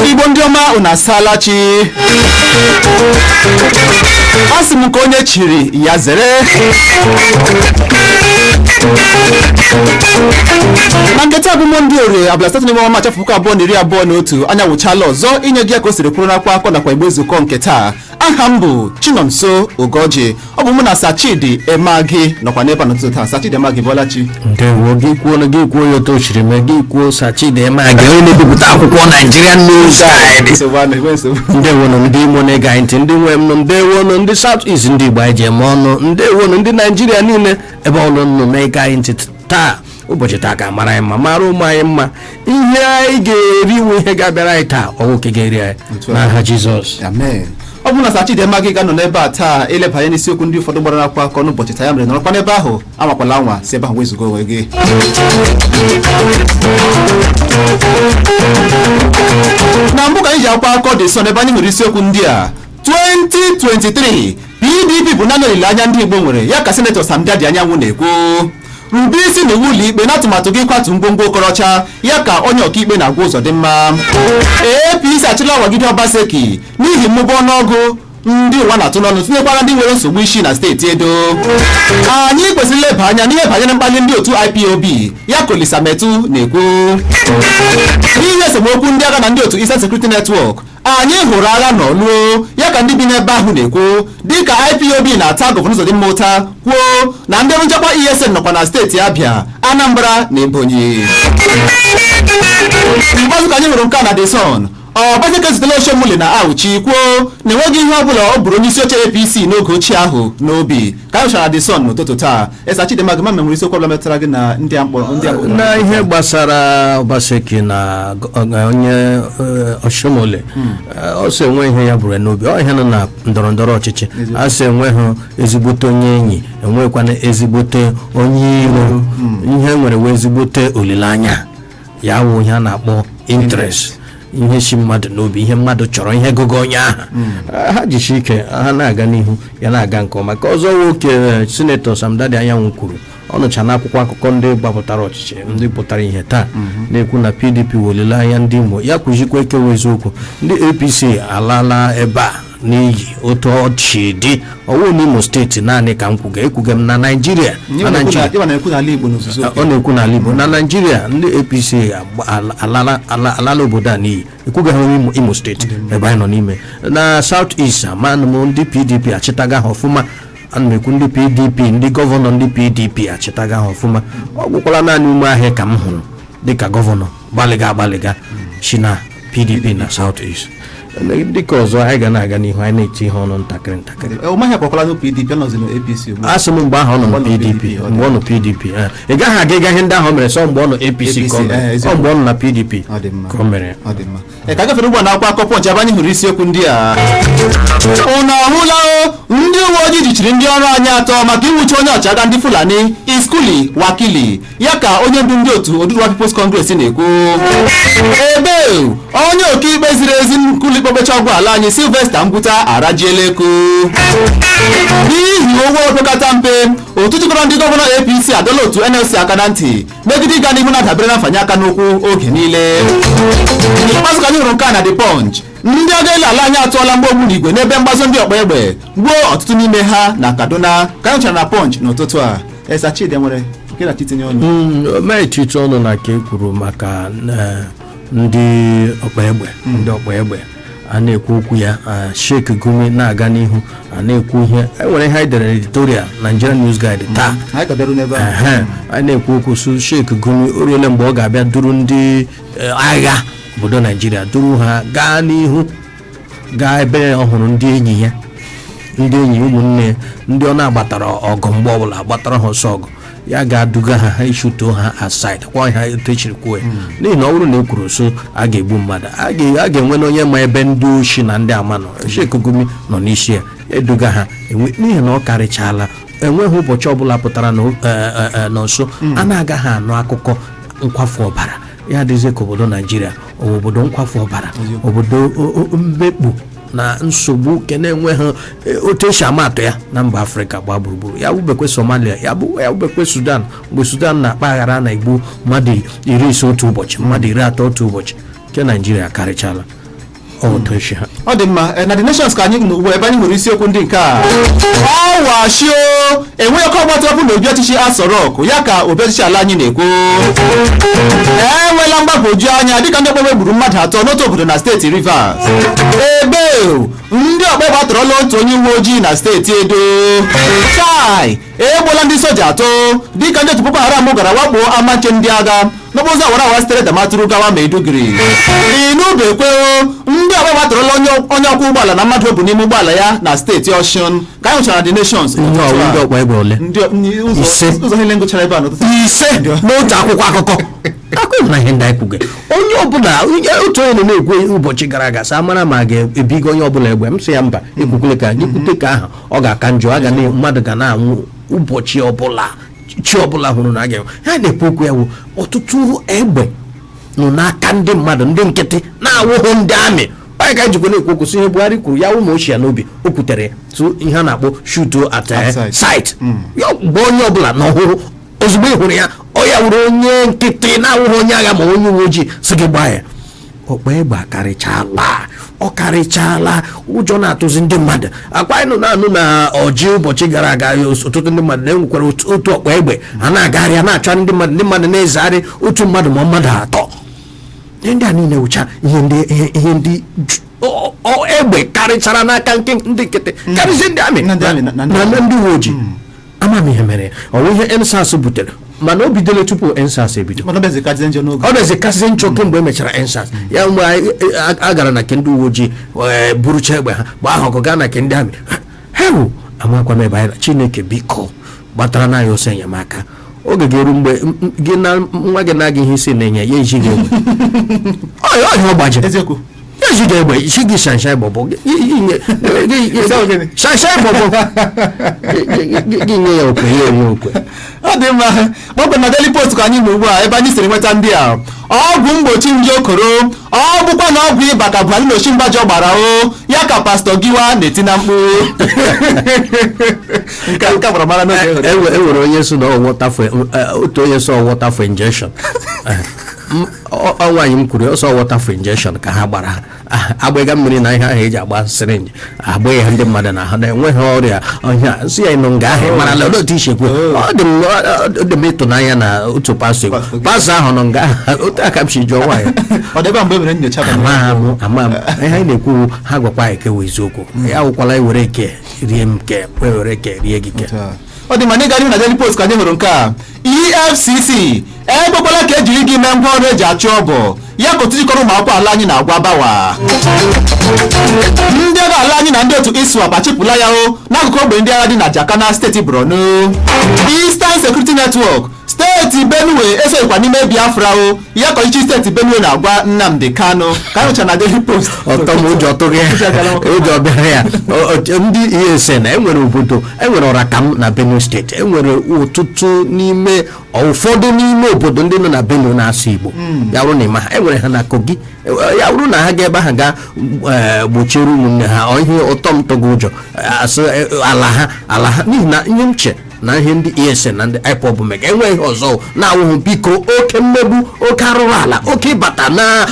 Igbo ndị ọma unu asala chi. Asị m nke onye chiri ya zere. Na nketa bụ Monde Orie abụla steeti n'ime ọma chafuka 2021 anya wụchala ọzọ inye gị ka o siri kwuru n'akwa akọ nakwa Igbo Ezukoo nke taa. Aha m bụ Chinonso Ugorji. Ọ bụ mụ na Sachidi Emagi nọkwa n'ebe n'ụtụtụ taa. Sachidi Emagi Bolachi. Ndewo gị kwuo ya otu chiri me gị kwuo Sachidi Emagi onye na-ebipụta akwụkwọ Nigerian News Guide. Ndewo nọ ndị Imo na-ege ntị, ndị nwe m nọ, ndewo nọ ndị South East, ndị Igbo anyị ji eme ọnụ, ndewo nọ ndị Nigeria niile ebe ọnụ nọ na-ege ntị taa. Ụbọchị taa ka mara anyị mma, mara ụmụ anyị mma, ihe anyị ga-eri iwu ihe ga-abịara anyị taa ọnwụ nke ga-eri anyị n'aha Jizọs. Amen. Ọ bụ na Sachidi Emagi ga-anọ n'ebe a taa elebanye n'isiokwu ndị ụfọdụ gbara n'akwa akọ n'ụbọchị taa ya mere nọrọkwa n'ebe ahụ amakwala anwa si ebe ahụ wezugo onwe gị. Na mbụ ka anyị ji akwa akọ dị so n'ebe anyị nwere isiokwu ndị a. 2023 PDP bụ naanị olileanya ndị Igbo nwere ya ka Senetọ Sam Dadi Anyanwụ na-ekwu. Rube isi n'iwu ụlọ ikpe n'atụmatụ gị kwatu ngwongwo Okorocha ya ka onye ọkaikpe na-agwa ụzọ dị mma. APC achịla Wagide Obaseki n'ihi mmụba ọnụọgụ ndị ụwa na-atụ n'ọnụ tinyekwara ndị nwere nsogbu isi na steeti Edo. Anyị kwesịrị ileba anya n'ihe banyere mkpali ndị otu IPOB ya ka Olisa Metu na-ekwu. N'ihe esemokwu ndị agha na ndị otu Eastern Security Network, anyị hụrụ agha n'ọlụo ya ka ndị bi n'ebe ahụ na-ekwu, dịka IPOB na-ata gọvanọ Uzodimma ụta kwuo na ndị ọrụ nchekwa ESN nọkwa na steeti Abia, Anambra na Ebonyi. Mgbazu ka anyị hụrụ nke a na The Sun. Obaseki zutela Oshomole na Auchi kwuo na enweghị ihe ọ bụla ọ bụrụ onye isi oche APC n'oge ochie ahụ n'obi. Ka anyị chọrọ The Sun n'ụtụtụ taa. Sachidi Emagi ma nwere isiokwu ọbụla metụtara gị na ndị akpọrọ na ihe gbasara Obaseki na onye Oshomole, ọ sị enwe ihe ya bụrụ n'obi, ọ ihe nọ na ndọrọndọrọ ọchịchị, a sị enweghị ezigbote onye enyi, enwekwana ezigbote onye iro, ihe nwere wee ezigbote olileanya ya wụ ihe a na-akpọ interest, ihe si mmadụ n'obi, ihe mmadụ chọrọ, ihe gogo onye aha. Ha jishi ike ha na-aga n'ihu ya na-aga nke ọma. Ka ọzọ nwoke Senetọ Sam Dadi Anyanwụ kwuru ọ nụcha n'akwụkwọ akụkọ ndị gbapụtara ọchịchị ndị pụtara ihe taa na-ekwu na PDP welile anya ndị Imo, ya kwuzikwa ekewa eziokwu ndị APC alala ebe a n'iyi otu ọchị dị ọwụ n'Imo steeti naanị ka m ekwuga m na Naịjirịa. Ọ na-ekwu n'ala Igbo na Naịjirịa ndị APC alala obodo a n'iyi, ekwuga ha Imo steeti ebe anyị nọ n'ime. Na South East amanụ m ndị PDP achịtaga ha ọfụma, ana m ekwu ndị PDP, ndị gọvanọ ndị PDP achịtaga ha ọfụma. Ọ gwụkwara naanị ume ahịa ka m hụrụ dịka gọvanọ gbalịga si na PDP na South East. Dịka ọzọ anyị ga na-aga n'ihu, anyị na-eti ihe ọnụ ntakịrị. Asị m mgbe ahụ ọ nọ na PDP, mgbe ọ nọ PDP ị gaghị aga ihe ndị ahụ mere sọ mgbe ọ nọ APC ka ọ mere, ọ mgbe ọ nọ na PDP ka ọ mere. Ka gafere ugbu a na-akwa akọ Punch ebe anyị hụrụ isiokwu ndị a. Unu ahụla ndị uwe ojii jichiri ndị ọrụ anyị atọ maka iwuchi onye ọchịagha ndị Fulani Iskuli Wakili ya ka onye ndu ndị otu Oduduwa People's Congress na-ekwu. Ebe onye ọkaikpe ziri ezi nkuli ikpecha ọgwụ ala anyị Sylvester Ngwuta arajiela eku n'ihi ụgwọ opekata mpe. Otu jikọrọ ndị gọvanọ APC adọla otu NLC aka na ntị megide ịga n'ihu na-adabere na mfanye aka n'ụkwụ oge niile. Ikpeazụ ka anyị hụrụ nke a na The Punch. Ndị agha ele ala anyị atụọla mgbogbu n'igwe n'ebe mgbazo ndị ọkpa egbe gbuo ọtụtụ n'ime ha na Kaduna. Ka anyị chọrọ na Punch n'ụtụtụ a. Sachidi nwere nke na chitinye ọnụ mechiche ọnụ na ka e kwuru maka ndị ọkpa egbe a na-ekwu okwu ya. Sheikh Gumi na-aga n'ihu a na-ekwu ihe enwere ihe anyị dere editorial Nigerian News Guide taa. A na-ekwu okwu su Sheikh Gumi o ruole mgbe ọ ga-abịa duru ndị agha obodo Naijiria, duru ha gaa n'ihu, gaa ebe ọhụrụ ndị enyi ya, ndị enyi ụmụnne ndị ọ na-agbatara ọgụ mgbe ọbụla agbatara ha ọsọ ọgụ ya ga-aduga ha ishuto ha aside kwa ha etu echiri kwuo ya n'ihi na ọ bụrụ na e kwuru so a ga-egbu mmadụ a ga-enwe na onye ma ebe ndị oshi na ndị ama nọ Sheikh Gumi nọ n'isi ya eduga ha n'ihi na ọ karịchala enweghị ụbọchị ọbụla pụtara n'ọsọ a na-agaghị anụ akụkọ nkwafu ọbara ya dịzie ka obodo Naijiria obodo nkwafu ọbara obodo mmekpu na nsogbu nke na-enweghị otu esi ama atụ ya na mba Afrịka gbaa gburugburu ya bụbekwe Somalia ya bụbekwe Sudan mgbe Sudan na-akpa aghara na-egbu mmadụ 50 otu ụbọchị mmadụ 30 otu ụbọchị nke Naijiria karịchala ọ dị mma na the nations ka anyị ugbo ebe anyị nwere isiokwu ndị nke a ọwashio enweghị ọkụ ọgbatọpụ na obi ọchịchị Aso Rock ya ka obi ọchịchị ala anyị na-ekwu enweela mgbagwoju anya dịka ndị ọkpọgbe gburu mmadụ 3 n'otu obodo na steeti Rivers ebe ndị ọkpọgbe atọrọla otu onye uwe ojii na steeti Edo chai egbola ndị soja 3 dịka ndị otu Boko Haram gara wakpo amache ndị agha n'okporo awara sitere Damaturu gawa Maiduguri inubekwe ndị ọkpọgbe atọrọla onye ọkwọ ụgbọala na mmadụ bụ n'ime ụgbọala ya na steeti Ọshụn ka anyị hụchara the nations ụzọ hele ngụchara ebe a ise n'otu akwụkwọ akụkọ na ihe ndị anyị kwuge onye ọbụla otu onye na-ekwu ụbọchị gara aga sa mara ma ga-ebigo onye ọbụla egbe m sị ya mba ekwukwule ka anyị kwute ka ahụ ọ ga-aka njọ mmadụ ga na-anwụ ụbọchị ọbụla chi ọbụla hụrụ na aga ya na-ekwu okwu ya wụ ọtụtụ egbe nọ n'aka ndị mmadụ ndị nkịtị na-awụghị ndị amị onye ka jikwa na-ekwu okwu sị ihe Buhari kwuru ya ụmụ ochie n'obi o kwutere tụ ihe a na-akpọ shoot at site ya mgbe onye ọbụla na ọhụrụ ozugbo ị hụrụ ya ọ ya wụrụ onye nkịtị na-awụghị onye agha ma onye uwe ojii sị gị gbaa ya ọkpa egbe ọ karịchala ụjọ na-atụzi ndị mmadụ akwa anyị nọ na-anụ na ọjị ụbọchị gara aga ọtụtụ ndị mmadụ na-enwekwara otu ọkpa egbe a na-agagharị na-achọ ndị mmadụ na-ezegharị otu mmadụ ma mmadụ 3 ndị a niile wụcha ihe ndị egbe karịchara n'aka ndị nkịtị karịzie ndị amị na ndị uwe ojii ama m ihe mere ọwụ ihe EndSARS butere mana o bidoro tupu EndSARS ebido ọ bezikazie njọ kemgbe emechara EndSARS ya mgbe a gara na nke ndị uwe ojii burucha egbe ha gbaa ha ọgụ gaa na nke ndị amị hewu amakwa m ebe anyị na Chineke biko gbatara na ya ọsọ enyemaka oge ga-eru mgbe gị na nwa gị na-aga ihe isi na-enye ya ejighị egbe ọhịa ọ gbaji ejighị egbe isi gị shanshai bọbọ shanshai bọbọ gị nye ya okwe ya enye okwe ọ dị mma gbọgbe na Daily Post ka anyị nọ ugbu a ebe anyị siri nweta ndị a ọgwụ mgbochi nje okoro ọ bụkwa na ọgwụ ịba ka Buhari na Oshimbajo gbara ya ka pastọ Giwa na-eti na mkpu nke gbara mara n'oge enwere onye so na otu onye so water for injection nwaanyị m kwuru ọsọ water for injection ka ha gbara agbịga mmiri na ihe ahụ eji agba syringe agba ya ndị mmadụ na ahụ na-enweghị ọrịa ọhịa si ya nọ nga ahụ mara na otu ishekwu ọ dị m ịtụnanya na otu pastọ ahụ nọ nga ahụ otu aka m si jụọ nwaanyị ama m ihe anyị na-ekwu ha gwakwa anyị kewa eziokwu ya wụkwala ewere eke rie m ke were eke rie gị ke ọ dị ma na ịga na Daily Post ka anyị hụrụ nke a EFCC ekwekwala ka ejiri gị mee ngwa ọrụ eji achụ ọbọ ya ka otu jikọrọ ụmụ akwụkwọ ala anyị na-agwa bawa ndị agha ala anyị na ndị otu ISWAP achịpụla ya n'akụkụ ogbe ndị agha dị na Jakana steeti Borno Eastern Security Network steeti Benue esoghịkwa n'ime Biafra ya ka ọchịchị steeti Benue na-agwa Nnamdi Kanu ka anyị hụcha na Daily Post ụjọ bịara ya ndị ESN enwere obodo enwere Ọrakam na Benue steeti enwere ụtụtụ n'ime ụfọdụ n'ime obodo ndị nọ na Benue na-asụ Igbo ya bụrụ na ịma ha enwere ha na Kogi ya bụrụ na ha ga ebe ha ga gbochiere ụmụnne ha ihe ụtọ m tọgo ụjọ asị ala ha n'ihi na ihe m na ihe ndị ESN na ndị IPOB mega enweghị ọzọ na-awụghị biko oke mmegbu oke arụrụ ala oke ịbata na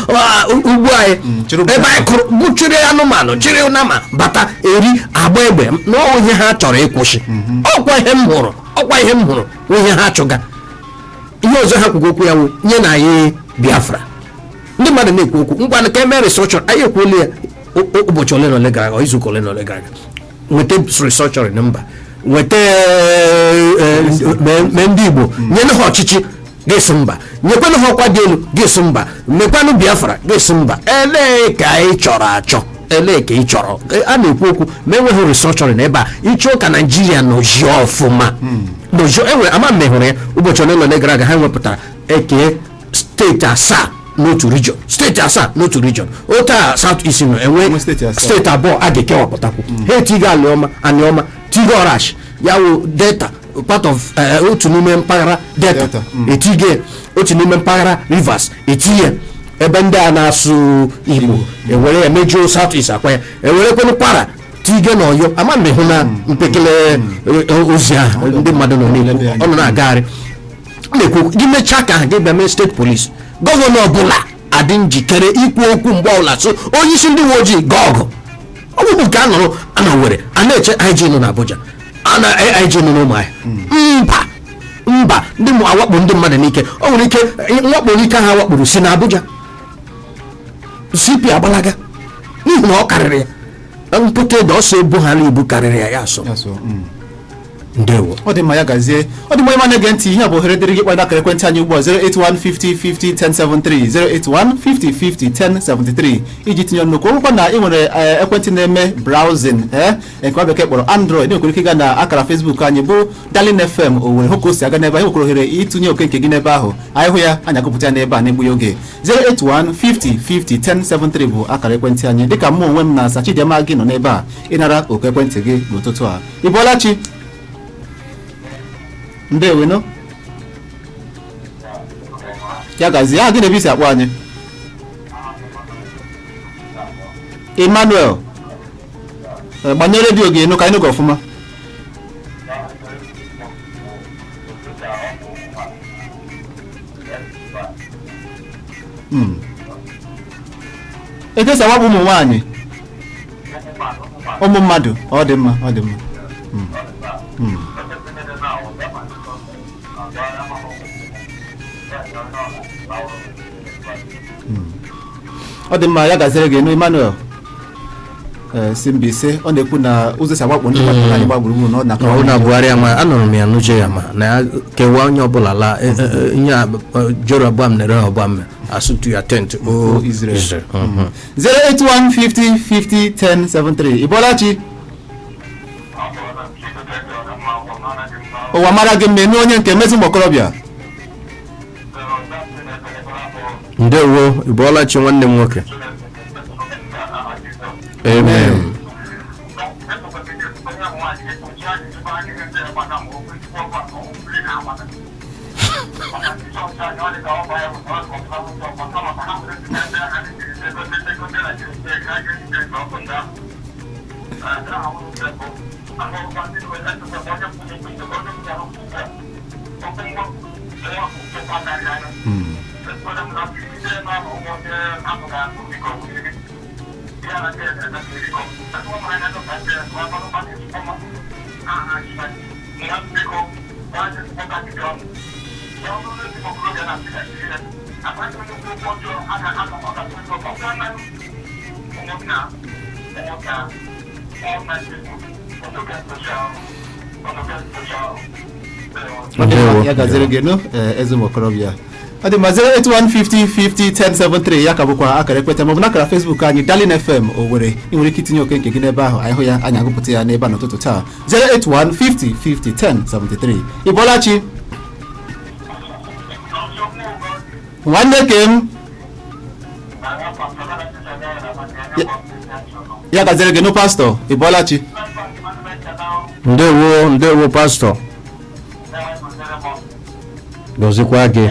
ugbu anyị ebe anyị kụrụ gbuchiri anụmanụ jiri nama bata eri agba egbe n'ọnwụ ihe ha chọrọ ịkwụsị ọkwa ihe m hụrụ ihe ha chụga ihe ọzọ ha kwugo okwu ya wụ nye na anyị Biafra ndị mmadụ na-ekwu okwu ngwa ka eme research anyị ekwuola ya ụbọchị ole na ole gara aga izuụka ole na ole gara aga nweta research na mba nweta ndị Igbo nye ha ọchịchị ga-esi mba nyekwanụ ha ọkwa dị elu ga-esi mba mekwanụ Biafra ga-esi mba elee ka ị chọrọ achọ elee ka ị chọrọ a na-ekwu okwu ma enweghị research n'ebe a ịchọ ka Naijiria nọzie ọfụma n'ojo enwere ama mmehụrụ ya ụbọchị ole na ole gara aga ha wepụtara eke steeti asaa n'otu region otu a South East nọ enwe steeti abụọ a ga-ekewapụtakwu ha etigo Anioma tigo Orash ya wụ Delta part of otu n'ime mpaghara Delta etige otu n'ime mpaghara Rivers etinye ebe ndị a na-asụ Igbo ewere ya mejuo South East akwa ya ewerekwanụ Kwara tige na Ọyọ ama mgbe hụ na mpekele ozi ahụ ndị mmadụ nọ n'ekwu ọ nọ na-agagharị na-ekwu gị mechaa ka ha ga-ebịa mee steeti polisi gọvanọ ọbụla adị njikere ikwu okwu mgbe ọbụla so onye isi ndị uwe ojii gaa ọgụ ọgwụgwụ nke a nọrọ a na-eche IG nọ n'Abuja IG nọ n'Ụmụahịa mba ndị awakpo ndị mmadụ n'ike o nwere ike mwakpo n'ike ha wakporo si n'Abuja CP agbalaga n'ihi na ọ karịrị ya mpụta ede ọsọ ebu ha ibu karịrị ya asọ ndewo ọ dị mma ya gazie ọ dị mma ịma na-ege ntị ihe a bụ ohere dịrị gị kpọda akara ekwentị anyị ugbu a 08150501073 08150501073 iji tinye nnukwu ọrụkwa na ị nwere ekwentị na-eme browsing nke bekee kpọrọ Android enwekwara ike ịga na akara Facebook anyị bụ Darling FM Owerri hụ ka o si aga n'ebe anyị nwekwara ohere ịtụnye oke nke gị n'ebe ahụ anyị hụ ya anyị agụpụta ya n'ebe a na-egbughị oge 08150501073 bụ akara ekwentị anyị dịka mụ onwe m na Sachidiama gị nọ n'ebe a ịnara oke ekwentị gị n'ụtụtụ a ị bọọla chi ndewe no ya gazi ya gị na ebisi akpọ anyị Emmanuel gbanye redio gị enu ka anyị nụgị ọfụma etu esi awakpo ụmụ nwaanyị ụmụ mmadụ ọ dị mma ọ dị mma ya gaziri gị enu Emmanuel si Mbaise ọ na-ekwu na ụzọ si agbakpọ ndị mmadụ anyị gba gburugburu na ọ na Buhari ama anụrụ m ya n'uche ya ma na ya kewaa onye ọbụla la ihe Jeroboam na Rehoboam asụtụ ya tent o Israel 08150501073 Ibolachi ụwa mara gị mme onye nke mezi ụmụokorobịa ndewo Ibolachi nwanne m nwoke amen ya gaziri gị nụ eze ụmụokorobịa ọ dị ma 08150501073 ya ka bụkwa akara ekwentị maọbụ n'akara Facebook anyị Darling FM Owerri ị nwere ike itinye oke nke gị n'ebe ahụ anyị hụ ya anyị agụpụta ya n'ebe a n'ụtụtụ taa 08150501073 Ibolachi nwanne kem ya gaziri gị nụ pastọ Ibolachi ndewo pastọ gọzikwa gị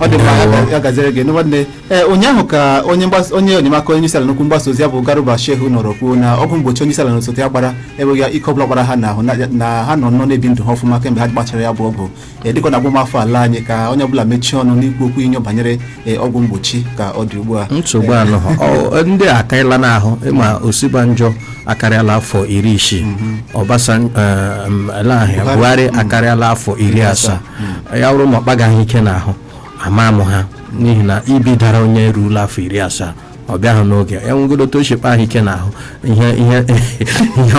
ọ dị mma ya gazere gị nwanne. Ụnyaahụ ka onye enyemaka onye isi ala n'okwu mgbasa ozi ya bụ Garuba Shehu nọrọ kwuo na ọgwụ mgbochi onye isi ala n'osote ya gbara enweghị ike ọbụla gbara ha n'ahụ na ha nọ na-ebi ndụ ha ọfụma kemgbe ha gbachara ya bụ ọgwụ dịka na agbamafọ ala anyị ka onye ọbụla mechie ọnụ n'ikwu okwu inyo banyere ọgwụ mgbochi ka ọ dị ugbu a. Nsogbu anọ ndị akarịla n'ahụ ịma Osibanjo akarịala afọ 60 Obasanjo Buhari akarịala afọ 70 ya wụrụ ma ọ kpagaghị ike n'ahụ ama ha n'ihi na ibidara onye erula afọ 70 ọ bịahụ n'oge ya nwegodo otu ochekpa ahụ ike n'ahụ ihe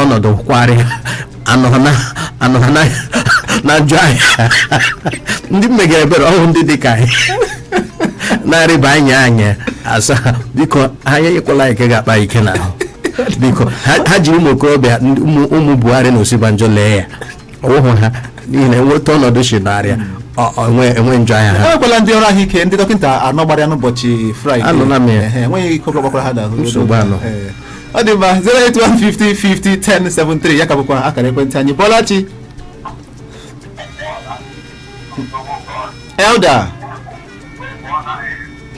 ọnọdụ kwarị anọha na njọ ahịa ndị mmegara ebere ọhụụ ndị dị ka anyị na-arịba anya asa biko anyị ekwela ike ga-akpa ike n'ahụ biko ha jiri ụmụ okorobịa ụmụ Buhari na Osibanjo lee ya ọwụhụ ha n'ihi na enweta ọnọdụ si narịa enwe njọ ahịa ha. Enwekwala ndị ọrụ ahụike ndị dọkịta anọ gbara ya n'ụbọchị Fraịde enweghị ike ọbụla gbakwara ha n'ahụ. Nsogbu anọ. Ọ dị mma 08150501073 ya ka bụkwa akara ekwentị anyị. Bọlachi Elda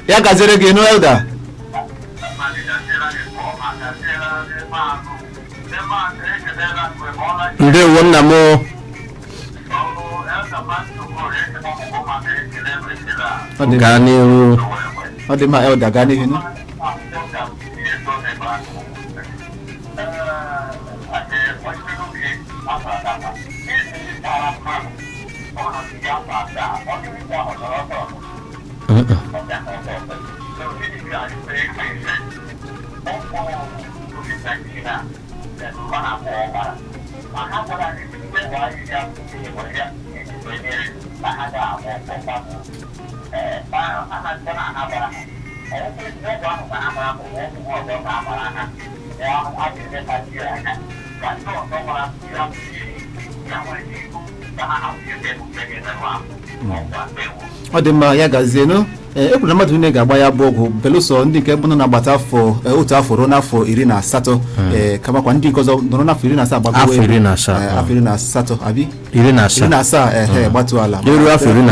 ya gazere gị nụ Elda. Ndewo nna m. Gaa n'ihu. Ọ dị mma Elda, gaa n'ihu. Ọ dị mma ya gazienụ. Ekwuru na mmadụ niile ga-agba ya bụ ọgwụ belụsọ ndị nke nọ na-agbata otu afọ ruo n'afọ 18 kamakwa ndị nke ọzọ nọrọ n'afọ 17 afọ 18 abi 17 gbatu ala afọ 18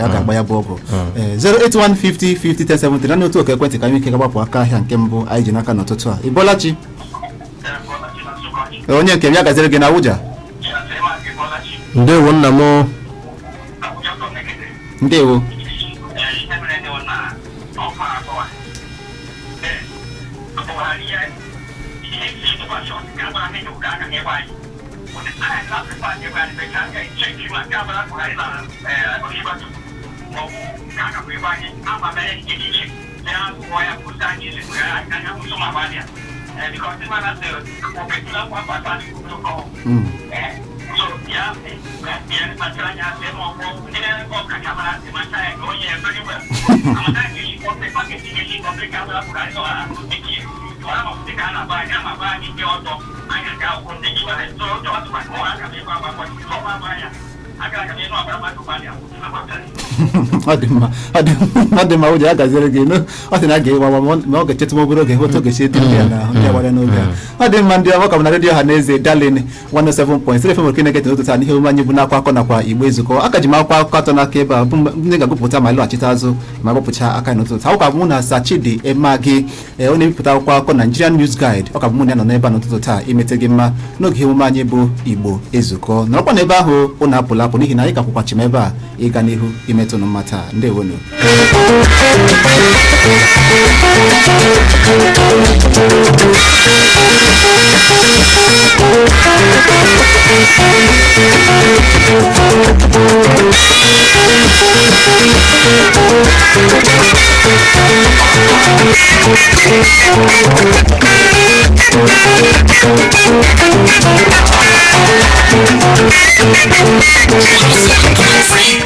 a ga-agba ya bụ ọgwụ. 08150501073 na otu oke ekwentị ka anyị ike ga-agbapụ aka ahịa nke mbụ anyị ji n'aka n'ụtụtụ a. Ịbọlachi onye nke m ya gaziri gị na Abuja. Ndewo nna m. Ndewo. ọ dị mma ụjọ ya gaziri gị ọ sị na a ga-ewawa ma ọ ga-echetụ m obere oge otu oge si ya na ndị agbara n'oge a. Ọ dị mma ndị ọma ka bụ na redio Ọhaneze Darlin 107.3 FM Okenekete n'ụtụtụ a n'ihe omume anyị bụ n'akwa akọ nakwa Igbo Ezukoo. Aka ji m akwụkwọ akụkọ atọ n'aka ebe a bụ ndị ga-agụpụta ma ịlọghachite azụ ma gbapụcha aka n'ụtụtụ. Ọ ka bụ mụ na Sachidi Emagi onye mbipụta akwụkwọ akụkọ Nigerian News Guide. Ọ ka bụ mụ na ya nọ n'ebe a n'ụtụtụ taa imete gị mma n'oge emume anyị bụ Igbo Ezukoo. Nọrọkwa n'ebe ahụ ụnụ apụla apụ n'ihi na anyị ga-akwụkwachi m ebe a ịga n'ihu imetụ mma taa. Ndewonu.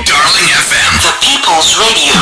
Darling FM, the People's Radio.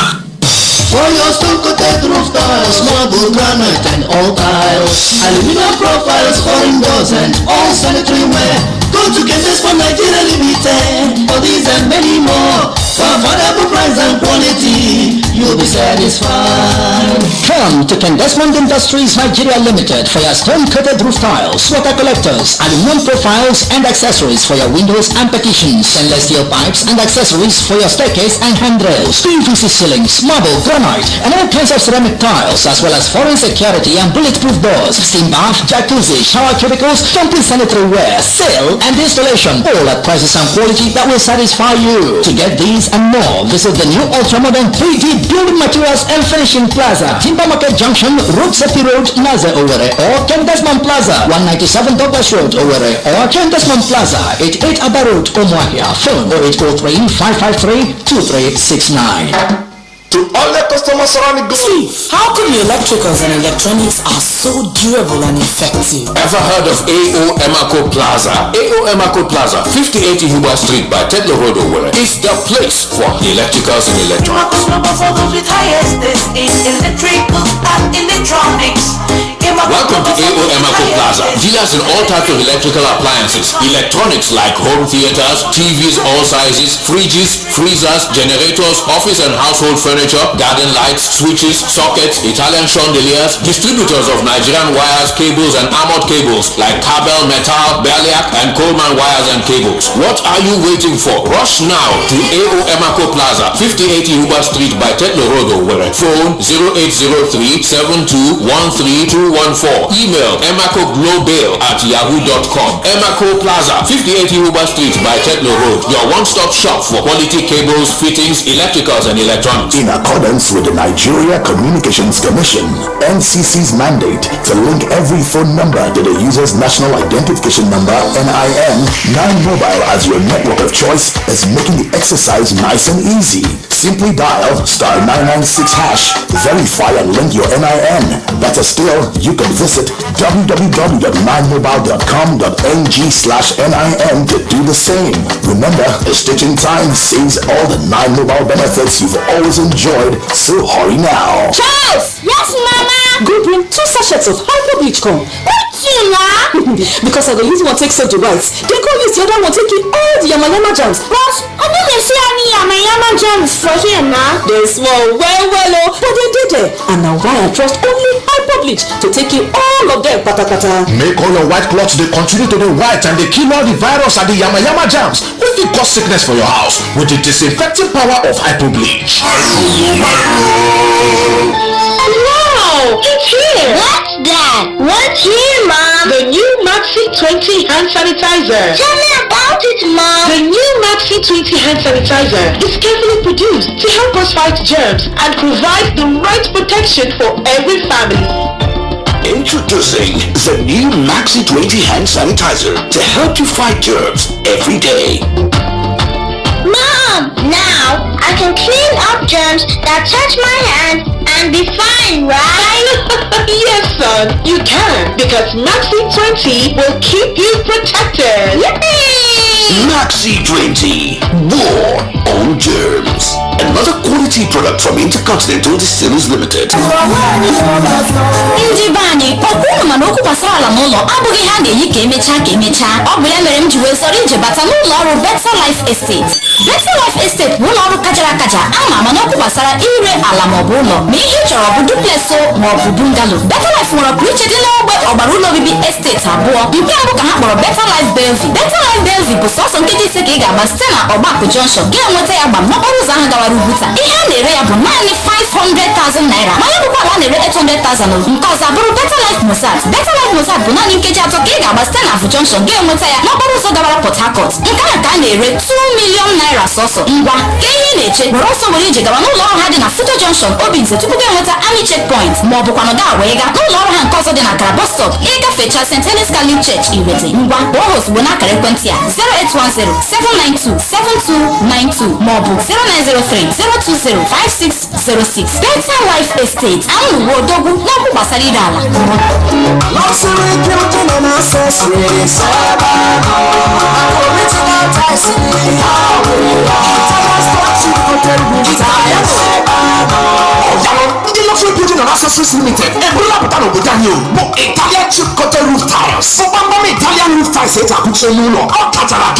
For your stone-coated roof tiles, marble, granite and all tiles, aluminum profiles, foreign doors and all sanitary ware. Go to Cases for Nigeria Limited for these and many more. For affordable price and quality, you'll be satisfied. Come to Desmond Industries Nigeria Limited for your stone-coated roof tiles, water collectors, aluminum profiles and accessories for your windows and partitions, stainless steel pipes and accessories for your staircase and handrails, PVC ceilings, marble, granite, and all kinds of ceramic tiles, as well as foreign security and bulletproof doors, steam bath, jacuzzi, shower cubicles, jumping sanitary ware, sale and installation, all at prices and quality that will satisfy you. To get these and more, visit the new ultra-modern 3D Building Materials and Finishing Plaza, Timber Market Junction, Road Safety Road, Naze, Owerri, or Ken Desmond Plaza, 197 Douglas Road, Owerri, or Ken Desmond Plaza, 88 Abba Road, Umuahia. Phone 0803-553-2369. To all the customers around the globe. See, how come your electricals and electronics are so durable and effective? Ever heard of AO Emaco Plaza? AO Emaco Plaza, 5080 Huber Street by Tedlo Road, Owerri, is the place for electricals and electronics. Welcome to AO Emaco Plaza. Dealers in all types of electrical appliances, electronics like home theaters, TVs all sizes, fridges, freezers, generators, office and household furniture, garden lights, switches, sockets, Italian chandeliers, distributors of Nigerian wires, cables and armored cables like Cabel, Metal, Beliac and Coleman wires and cables. What are you waiting for? Rush now to AO Emaco Plaza, 5080 Huber Street by Tedlo Road, Owerri. Phone 0803-7213-214. Email emacoglobal@yahoo.com. Emaco Plaza, 5080 Huber Street by Tedlo Road. Your one-stop shop for quality cables, fittings, electricals and electronics. In accordance with the Nigeria Communications Commission, NCC's mandate to link every phone number to the user's national identification number, NIN, 9Mobile as your network of choice is making the exercise nice and easy. Simply dial *996#, verify and link your NIN. Better still, you can visit www.9mobile.com.ng/NIN to do the same. Remember, the stitching time saves all the 9Mobile benefits you've always enjoyed, so hurry now. Charles! Yes, Mama! Go bring 2 sachets of hyper bleach come. Because I go use one take soap the whites. They go use the other one take it all the yamayama jams. But I don't see any yamayama jams for here now. They small well but they did there. And now why I trust only hyper bleach to take it all of them pata. Make all your white cloths they continue to be white and they kill all the virus and the yamayama jams. What will cause sickness for your house with the disinfecting power of hypo bleach. Wow! It's here! What's that? What's here, Mom? The new Maxi 20 hand sanitizer. Tell me about it, Mom. The new Maxi 20 hand sanitizer is carefully produced to help us fight germs and provide the right protection for every family. Introducing the new Maxi 20 hand sanitizer to help you fight germs every day. Mom, now I can clean up germs that touch my hand and be fine, right? Yes, son, you can, because Maxi 20 will keep you protected. Yippee! Maxi 20, war on germs. Another quality product from Intercontinental Distillers Limited. Ndị be anyị, ọkwụrụ mana okwu gbasara ala n'ụlọ abụghị ha na-eyi ka emechaa. Ọ bụ ya mere m ji wee sọrọ ije bata n'ụlọ ọrụ Better Life Estate. Better Life Estate bụ ụlọ ọrụ kacha ama n'okwu gbasara ire ala maọbụ ụlọ ma ihe ị chọrọ bụ duplex maọbụ bungalow. Better Life nwere ọpụrụ iche dị n'ogbe ọgbara ụlọ obibi estate abụọ. Nke mbụ ka ha kpọrọ Better Life Bellevue. Better Life Bellevue bụ sọsọ nkeji ise ka ị ga-agba site na Ọgbakụ Junction ga-enweta ya gbam n'okporo ụzọ ahụ gawara Ugwuta. Ihe a na-ere ya bụ naanị 500,000 naira. Ma ya bụkwa ala na-ere 800,000. Nke ọzọ abụrụ Better Life Mozart. Better Life Mozart bụ naanị nkeji atọ ka ị ga-agba site na Afụ Junction ga-enweta ya n'okporo ụzọ gawara Port Harcourt. Nke a ka a na-ere 2 million naira sọsọ. Ngwa ka ihe na-eche were ọsọ were ije gawa n'ụlọ ọrụ ha dị na Futo Junction Obinze tupu ga-enweta Army Checkpoint ma ọ bụkwa nọga wee gaa n'ụlọ ọrụ ha nke ọzọ dị na Akara bus stop ịgafecha St. Helens Catholic Church Iwete. Ngwa kpọọ ha ozugbo n'akara ekwentị a 08107927292 maọbụ 0903-020-5606. Better Life Estate amụrụ odogwu n'okwu gbasara ire ala. Ndị Luxury Building and Accessories Limited. Ebula Butano Butanio. Book Italian chip coated roof tiles. So Bambam Italian roof tiles set up with Nuno. Katara.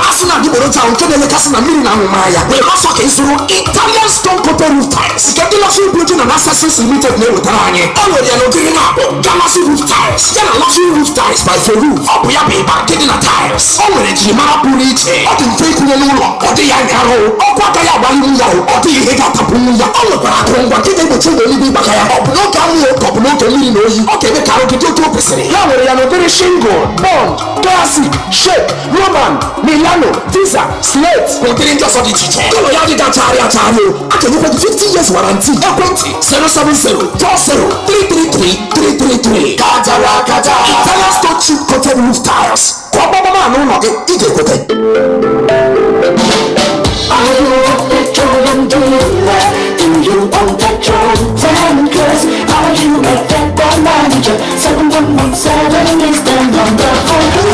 Asuna Giborota on Kennedy Casina Mina Maya. We also can through Italian stone coated roof tiles. Get the luxury building and Accessories Limited name with Rani. Already are looking up. Gamasi roof tiles. Then a luxury roof tiles by Feru. Opuya paper, getting a tiles. Already Jimara Pulite. Or the fake Nuno. Or the Yankaro. Or Quataya Baluya. Or the Hega Tapuya. All of our home. What did they put in the living Bakaya? No Gamu. Couple of Linoy. Okay, the Karaoke 2%. Now we are very shingle. Bond. Classic. Shape. Roman. Milano. Visa. Slate. Containing just on the teacher. Don't know how to I can give 50 years warranty. 070 40 333 333. Katara. Italian stone chip coated roof tiles. Kwababa no no ije kote. Are you a petroleum dealer? Do you own petrol tankers? Are you a depot manager? 7117 is the number for you.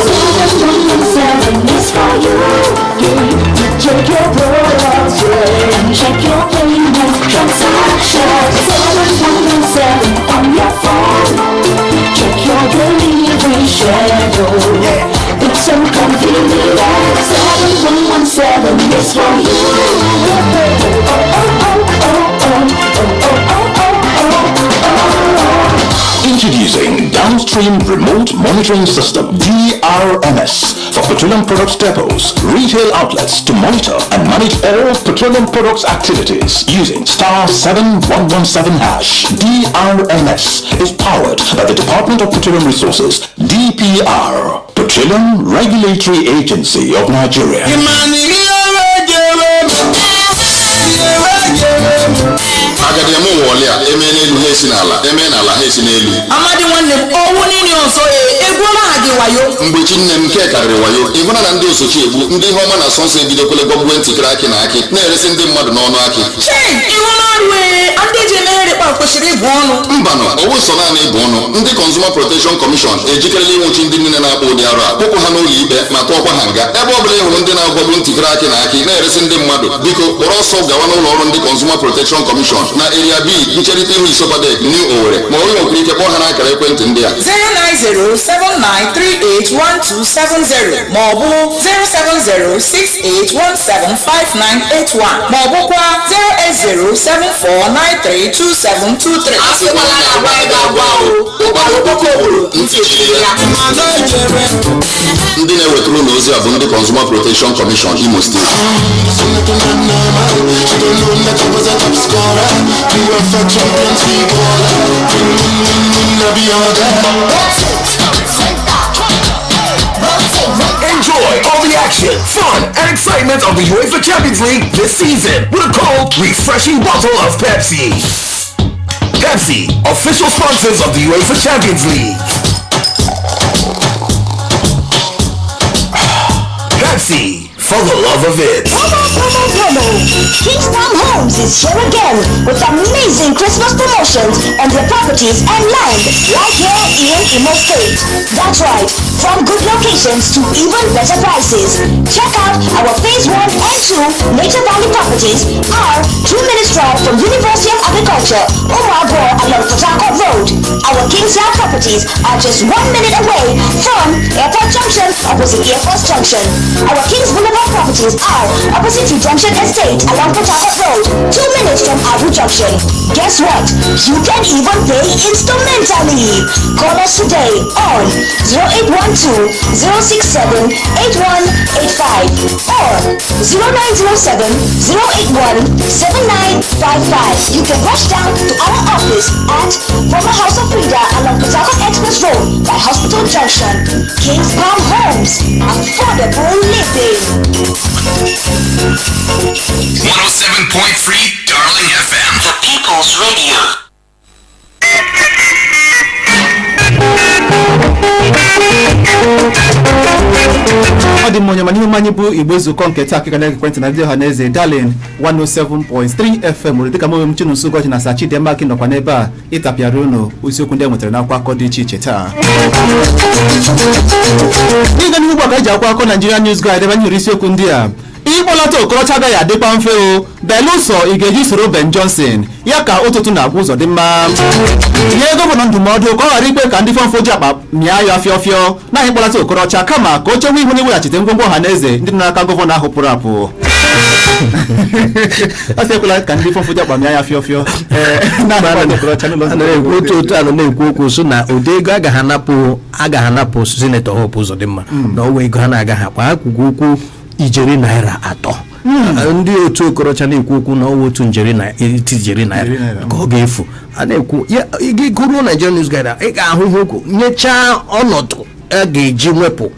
7117 is for you. Check your products and check your payments, transactions. 7117 on your phone. Check your delivery schedule. It's so convenient. 7117 is for you. Introducing Downstream Remote Monitoring System, DRMS, for petroleum products depots, retail outlets to monitor and manage all petroleum products activities using *7117#. DRMS is powered by the Department of Petroleum Resources, DPR, Petroleum Regulatory Agency of Nigeria. Akademo Walia, Emene Hesinala, Emenala Hesinelu. Amadi one owu nini onso egwoma adi wayo. Mgbechi nne m nke karịrị wayo, ịhụna na ndị osochi egbu ndị ihe ọma na asọnsọ ebidokwele gọọmenti kiri akị na akị na-eresi ndị mmadụ n'ọnụ akị. Ịhụna ọrụ ndị ji emeghere kpa kwesịrị ịbụ ọnụ. Mbanụ, owu so naanị ịbụ ọnụ. Ndị Consumer Protection Commission ejikerela ịnwụchi ndị niile na-akpọ ụdị arụ a, kpụpụ ha n'ụlọ ikpe ma tụọkwa ha nga. Ebe ọ bụla ịhụrụ ndị na-agwagbu ntikiri akị na akị na-eresi ndị mmadụ, biko kpọrọ ọsọ gawa n'ụlọ ọrụ ndị Consumer Protection Commission na Area B ncherịta ihu Isopadek New Owerri ma ọ nwekwara ike kpọọ ha n'akara ekwentị ndị a 09079381270 ma ọ bụ 07068175981 ma ọ bụkwa 08074932723. Asịkwala na agwa ị ga-agwa ụkpara okpoko obodo ntị chiri ya. Ndị na-ewetara ụlọ ozi a bụ ndị Consumer Protection Commission Imo Steeti. Enjoy all the action, fun, and excitement of the UEFA Champions League this season with a cold, refreshing bottle of Pepsi. Pepsi, official sponsors of the UEFA Champions League. Pepsi, for the love of it. Promo. Kingston Homes is here again with amazing Christmas promotions on their properties and land right here in Imo State. That's right, from good locations to even better prices. Check out our phase 1 and 2 Nature Valley properties are 2 minutes drive from University of Agriculture, Omagor along Port Harcourt Road. Our Kings Yard properties are just 1 minute away from Airport Junction opposite Air Force Junction. Our Kings Boulevard properties are opposite Junction Estate along Port Harcourt Road, 2 minutes from Abu Junction. Guess what? You can even pay instrumentally. Call us today on 0812-067-8185 or 0907-081-7955. You can rush down to our office at former House of Frida along Port Harcourt Express Road by Hospital Junction. Kings Palm Homes, affordable living. 107.3 Darling FM, the People's Radio. Ọ dị mmanya mana ihe mmanya bụ Igbo Ezukoo nke taa akịka na-ekwentị na ndị ọha na eze Darling 107.3 FM nwere dịka mwe m Chinonso Ugorji na Sachidemma gị nọkwa n'ebe a ịtapịara unu isiokwu ndị nwetara n'akwụkwọ akụkọ dị iche iche taa. N'ịga n'ihu ugbu a ka eji akwụkwọ akụkọ Nigeria News Guide ebe anyị nwere isiokwu ndị a. ịkpọlata Okorocha agaghị adịkwa mfe o belụsọ ị ga-eji soro Ben Johnson ya ka ụtụtụ na-agwa ụzọ dị mma nye gọvanọ ndụmọdụ ka ọ ghara ikpe ka ndị fọmfọ ji akpa mịa ya fịọfịọ na ịkpọlata Okorocha kama ka o chewe ihu na iweghachite ngwongwo ọha na eze ndị nọ n'aka gọvanọ ahụ pụrụ apụ asị ekwela ka ndị fọmfọ ji akpa mịa ya fịọfịọ otu a na-ekwu okwu so na ụdị ego agaghị anapụ sinetọ Hope Uzodimma na ọwa ego ha na-agaghị akpa ha kwugo okwu ijeri naira 3 ndị otu Okorocha na-ekwu okwu na ọwa otu ijeri naira ka ọ ga-efu a na-ekwu ị gụrụ Nigerian News Guide ị ga-ahụ ihe okwu nyechaa ọnọdụ a ga-eji wepụ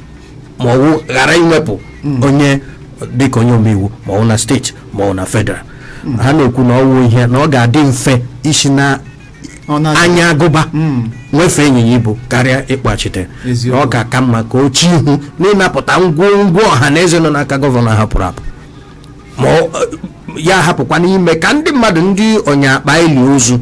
ma ọ ghara iwepụ onye dịka onye omeiwu ma ọ na steeti ma ọ na federal ha na-ekwu na ọwụ ihe na ọ ga-adị mfe isi na anya agụba nwefee ịnyịnya ibu karịa ịkpachite ọ ga-aka mma ka o chi ihu na ịnapụta ngwongwo ọha na eze nọ n'aka gọvanọ hapụrụ apụ ma ya hapụkwa n'ime ka ndị mmadụ ndị ọnya akpa ili ozu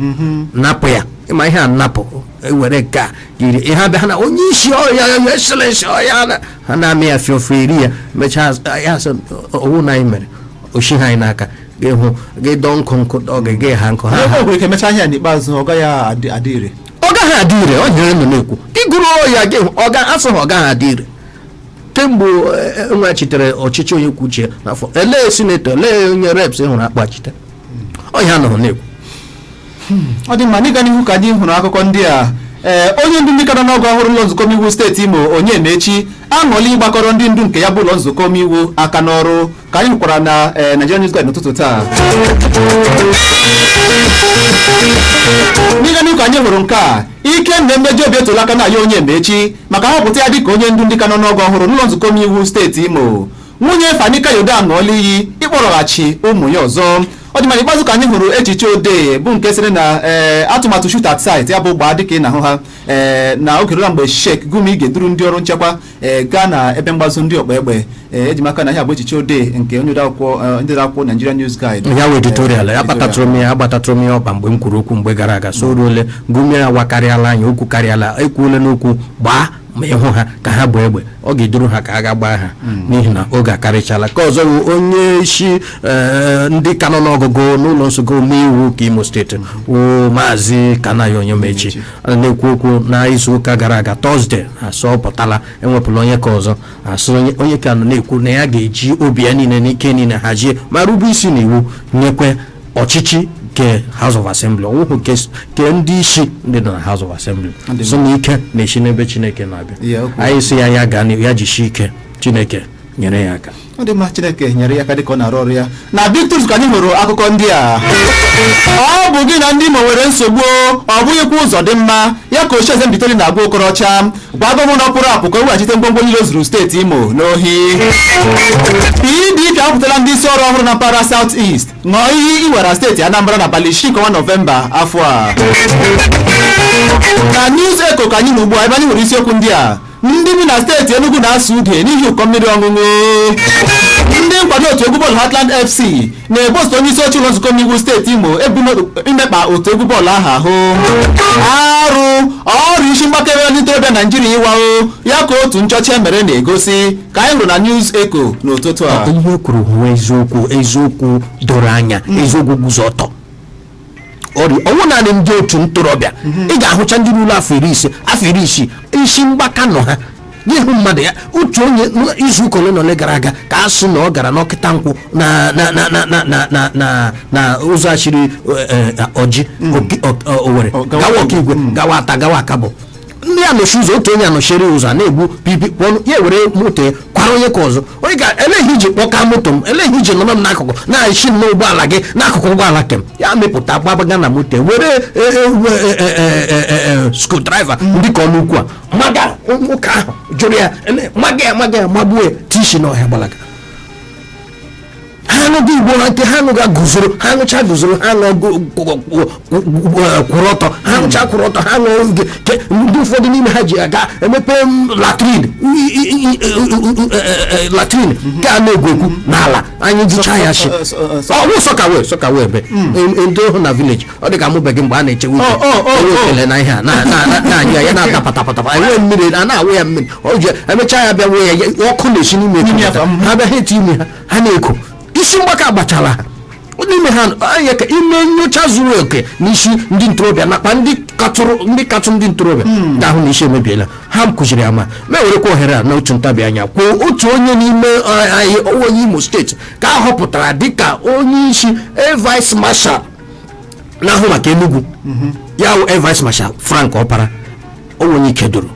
napụ ya ịma ihe a napụ ewere nke a yiri ihe abịa ha na onye isi ọya excellency ọya ha na-amị ya fịọfịọ eri ya mechaa ya sị owu na anyị mere oshi ha anyị n'aka ga-ehụ ga-edọ nkụ ọ ga-ege ha nkụ ha nwere ike emechaa ihe n'ikpeazụ ọ gaghị adị ire ọ nyere nọ na-ekwu ịgụrụ ya ga-ehụ asụghị ọ gaghị adị ire kemgbe enwechitere ọchịchị onye kwuo uche n'afọ elee sinetọ elee onye reps hụrụ akpachite ọhịa nọ na-ekwu ọ dị mma n'ịga n'ihu ka anyị hụrụ akụkọ ndị a onye ndu ndị kara n'ọgụ ọhụrụ ụlọ nzukọ omeiwu steeti Imo Onyemaechi aṅụọla ịgbakọrọ ndị ndu nke ya bụ ụlọ nzukọ omeiwu aka n'ọrụ ka anyị hụkwara na Nigerian News Guide n'ụtụtụ taa n'ịga n'ihu ka anyị hụrụ nke a Ikenna Emeji Obi etola aka na ya Onyemaechi maka nhọpụta ya dịka onye ndu ndị ka nọ n'ọgụ ọhụrụ n'ụlọ nzukọ omeiwu steeti Imo nwunye Fani Kayode aṅụọla iyi ịkpọrọghachi ụmụ ya ọzọ ọ dị mma n'ikpeazụ ka anyị hụrụ echiche odee bụ nke sịrị na atụmatụ shoot at site ya bụ gbaa dịka ị na-ahụ ha na oge rụla mgbe Sheikh Gumi ga-eduru ndị ọrụ nchekwa gaa na ebe mgbazo ndị ọkpa egbe ejimaka na ihe bụ echiche odee nke onye odeakwụkwọ Nigerian News Guide ya wee editorial ya agbatatụrụ m ya ọkpa mgbe m kwuru okwu mgbe gara aga so ruole Gumi awakarịala anyị okwu karịala ekwuole n'okwu gbaa ma ịhụ ha ka ha bụ egbe ọ ga-eduru ha ka a ga-gbaa ha n'ihi na oge akarịchala ka ọzọ bụ onye isi ndị ka nọ n'ọgụgụ n'ụlọ nsogbu omeiwu ka Imo steeti wụ maazị Kanayo Onyemaechi na-ekwu okwu na izu ụka gara aga Tọzdee asọpụtala enwepụla onye ka ọzọ asụ onye ka nọ na-ekwu na ya ga-eji obi ya niile n'ike niile hazie ma rube isi n'iwu nyekwe ọchịchị ke House of Assembly ọwụhụ ke ndị isi ndị nọ na House of Assembly so n'ike na-esi n'ebe Chineke na-abịa anyị si ya gaa ya jishi ike Chineke nyere ya aka ọ dị mma Chineke nyere ya aka dịka ọ na-arụ ọrụ ya na Victor ka anyị hụrụ akụkọ ndị a ọ bụ gị na ndị Imo nwere nsogbu ọ bụghịkwa ụzọ dị mma ya ka Ochieze Mbitori na-agwa Okorocha gwa gọvanọ pụrụ apụ ka o weghachite ngwongwo niile o zuru steeti Imo n'ohi PDP ahọpụtala ndị isi ọrụ ọhụrụ na mpaghara South East ṅụọ iyi iwere steeti Anambra n'abalị 6 Nọvemba afọ a na News Echo ka anyị na ugbu a ebe anyị nwere isiokwu ndị a ndị bi na steeti Enugu na-asụ ude n'ihi ụkọ mmiri ọṅụṅụ ndị nkwado otu egwu bọọlụ Heartland FC na-ebosta onye isi oche ụlọ nzukọ omeiwu steeti Imo imekpa otu egwu bọọlụ ahụ arụ ọrụ isi mgbakere ndị ntorobịa Naijiria ịwahụ ya ka otu nchọcha mere na-egosi ka anyị hụrụ na News Echo n'ụtụtụ a ihe kwuru hụ eziokwu doro anya eziokwu guzo ọtọ ọnwụ naanị ndị otu ntorobịa ị ga-ahụcha ndị ruru afọ 60 isi mgbaka nọ ha n'ihu mmadụ ya otu onye izu ụka ole na ole gara aga ka a sị na ọ gara n'ọkịta nkwụ na ụzọ achịrị ọjị Owerri gawa Ọkigwe gawa Ata gawa Akabụ ndị anọchi ụzọ otu onye anọchiri ụzọ na-egbu pipi ya were moto ya kwara onye ka ọzọ onye ga-eleghị iji kpọka moto m eleghị iji nọrọ m n'akụkụ na-echi m n'ụgbọala gị n'akụkụ ụgbọala kem ya mepụta gbabaga na moto were screwdriver ndị ka ọnụ ukwu a maga nwoke ahụ jụrụ ya maga ya magbuo ya tishi n'ọhịa gbalaga ha nụgo Igbo ha nke ha nụga guzoro ha nụcha guzoro ha nọ kwụrụ ọtọ ha nụcha kwụrụ ọtọ ha nọ ndị ụfọdụ n'ime ha ji aga emepe latrin ga na-egwekwu n'ala anyị jicha ya shi ọwụ sọkawe ebe ndị ohu na vileji ọ dị ka amụbeghị mgbe a na-echewe ekele na ihe a na-anyụ ya na-ata patapatapa enwe mmiri a na-awụ ya mmiri o ji emechaa ya bịa wee ya ọkụ na-esi n'ime ha bịa ha eti ime ha na-eko isi mgbaka agbachara ha n'ime ha anya ka ime nyocha zuru oke n'isi ndị ntorobịa nakwa ndị katụ ndị ntorobịa ndị ahụ na isi emebiela ha kụziri ama ma werekwa ohere a n'otu ntabi anya kwuo otu onye n'ime anyị onye Imo steeti ka a họpụtara dịka onye isi vice marshal na-ahụ maka Enugu ya wụ vice marshal Frank Ọpara onye ikedoro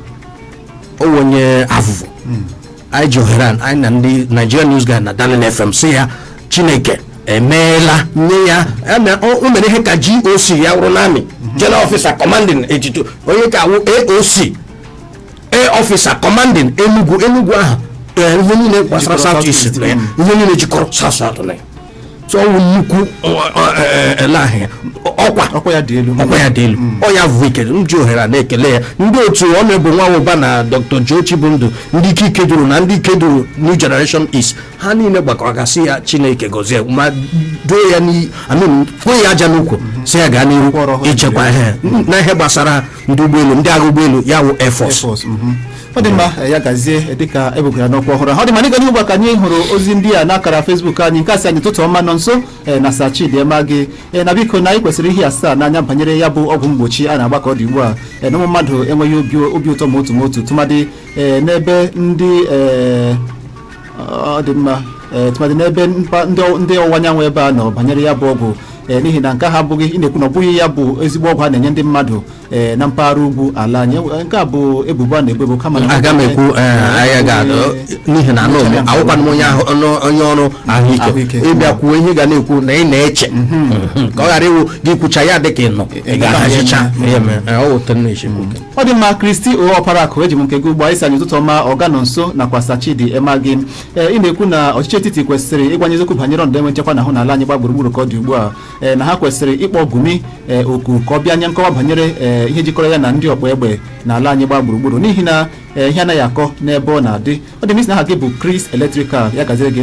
onye avụvụ anyị ji ohere anyị na ndị Nigerian News Guide na Dalil FM si ya Chineke emeela nye ya o mere ihe ka GOC ya wụrụ n'amị General Officer Commanding Etito onye ka wụ AOC Officer Commanding Enugu ahụ ihe niile gbasara South East ihe niile jikọrọ South na ya so ọwụ nnukwu ọkwa ya dị elu ọ ya bụ ike ndị ohere na-ekele ya ndị otu ọ na-ebu nwa ụba na Dr. Joe Chibundu ndị ike duru na ndị ike duru New Generation East ha niile gbakọrọ gasị ya Chineke gọzie ma doo ya kwee ya aja n'ukwu si ya gaa n'ihu ichekwa ihe na ihe gbasara ndị ụgbọelu ndị agha ụgbọelu ya wụ Air Force ọ dị mma ya gazie dịka ebugara n'ọkwa ọhụrụ ọ dị ma n'ịga n'ugbu a ka anyị hụrụ ozi ndị a n'akara Facebook anyị nke asị anyị tụtụ ọma nọ nso na Sachidi ema gị na biko na anyị kwesịrị ihe asaa n'anya banyere ya bụ ọgwụ mgbochi a na-agba ka ọ dị ugbu a na ụmụ mmadụ enweghị obi ụtọ ma otu tụmadị n'ebe ndị ọ dị mma tụmadị n'ebe ndị ọwụwa anyanwụ ebe a nọ banyere ya bụ ọgwụ n'ihi na nke ha abụghị ị na-ekwu na ọ bụghị ya bụ ezigbo ọgwụ a na-enye ndị mmadụ na mpaghara ugwu ala anyị nke a bụ ebubo a na-ebubo kama aga m ekwu n'ihi na awụkwana m onye ọrụ ahụike ịbịa kwuo ihe ga na-ekwu na ị na-eche ka ọ ghara iwu gị kwucha ya dịka ị nọ ị ga-ahazicha ọ dị mma Kristi Ọparakụ eji m nke gị ugbu a isi anyị ụtụtụ ọma ọganọ nso nakwa Sachidi ema gị ị na-ekwu na ọchịchị etiti kwesịrị ịgwanye eziokwu banyere ọnọdụ enwe nchekwa na ahụ n'ala anyị gba gburugburu ka ọ dị ugbu a na ha kwesịrị ịkpọ Gumi oku ka ọ bịa nye nkọwa banyere ihe jikọrọ ya na ndị ọkpa egbe n'ala anyị gba gburugburu n'ihi na ihe anaghị akọ n'ebe ọ na-adị ọ dị m isi na aha gị bụ Chris Electrical ya gaziri gị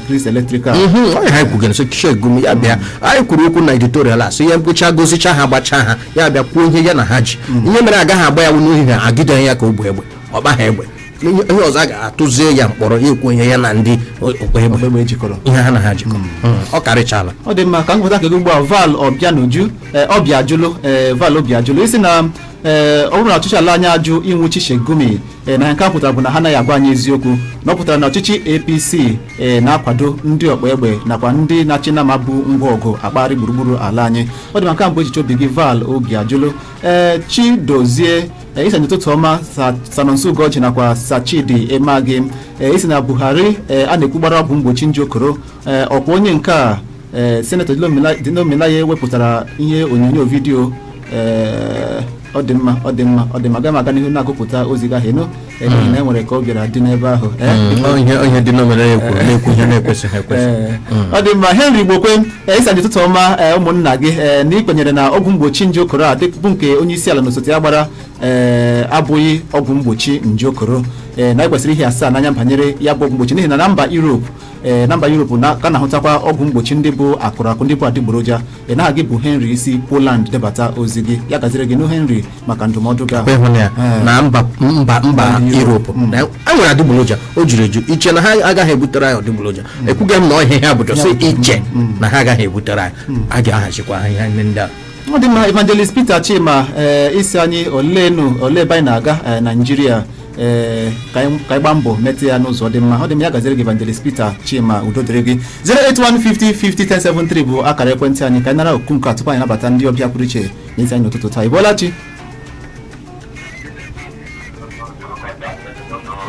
Chris Electrical anyị kwugere Gumi ya bịa anyị kwuru okwu na editorial asị ihe mkpụcha gozicha ha gbacha ha ya bịa kwuo ihe ya na ha ji ihe mere agaghị agba ya n'ihi na agide ya ka o gbu egbe ọ gbaghị egbe ihe ọzọ a ga-atụzie ya mkpọrọ ya ekwu ihe ya na ndị okpegbe jikọrọ ihe ha na ha jikọrọ ọ karịchala ọ dị mma ka m pụta ka gị ugbu a Val Obiajulu isi na ọ bụrụ na ọchịchị ala anyị ajụ ịnwụchi Gumi na nke a pụtara bụ na ha anaghị agwa anyị eziokwu na ọ pụtara na ọchịchị APC na-akwado ndị ọkpa egbe nakwa ndị na-achị na mabụ ngwa ọgụ akpagharị gburugburu ala anyị ọ dị maka mbụ echiche obi gị Val Obiajulu Chidozie isi anyị ụtụtụ ọma Chinonso Ugorji nakwa Sachidi ema gị isi na Buhari a na-ekwugbara ọgwụ mgbochi njokoro ọkwa onye nke a Senetọ Dilomina ya ewepụtara ihe onyonyo vidiyo ọ dị mma agaghị m aga n'ihu na-agụpụta ozi gị ahụ n'ihi na e nwere ka ọ bịara dị n'ebe ahụ onye dị n'omere na-ekwu ihe na-ekwesịghị ekwesị ọ dị mma Henry Gbokwe isi anyị ụtụtụ ọma ụmụnna gị na ị kwenyere na ọgwụ mgbochi nje okoro a bụ nke onye isi ala na osote ya gbara abụghị ọgwụ mgbochi nje okoro na ekwesịrị ihe asaa n'anya banyere ya bụ ọgwụ mgbochi n'ihi na na mba Europe ka na-ahụtakwa ọgwụ mgbochi ndị bụ akụrakụ ndị bụ adịgboroja naha gị bụ Henry isi Poland debata ozi gị ya gaziri gị Henry maka ndụmọdụ gị na mba Europe a nwere adịgboroja o juru eju iche na ha agaghị ebutere anyị adịgboroja ekwughị m na ihe ha bụ jọsị iche na ha agaghị ebutere anyị a ga-ahazikwa ihe ndị a ọ dị mma Evangelist Peter Chima isi anyị ole ebe anyị na-aga Naijiria ka anyị gbaa mbọ metụ ya n'ụzọ dị mma ọ dị m ya gaziri gị Evangelist Peter Chima udo dịrị gị 08150501073 bụ akara ekwentị anyị ka anyị nara okwu nke tupu anyị nabata ndị ọbịa pụrụ iche n'isi anyị n'ụtụtụ taa ịbọọla chi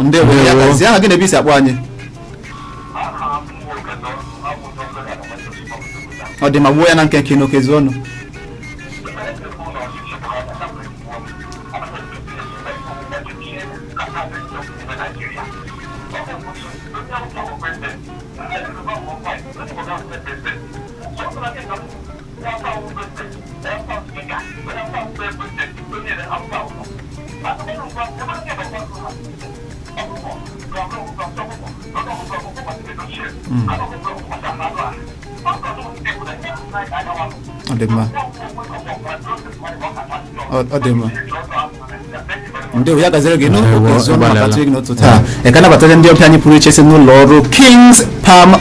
ndewo ya gazie aha gị na ebe isi akpọ anyị ọ dị ma gbuo ya na nke n'okezi ọnụ ndị ya gazere gị n'ụlọ ezi ọnụ maka tụrụ gị n'ụtụtụ taa ekana batara ndị ọbịa anyị pụrụ iche si n'ụlọ ọrụ Kings Palm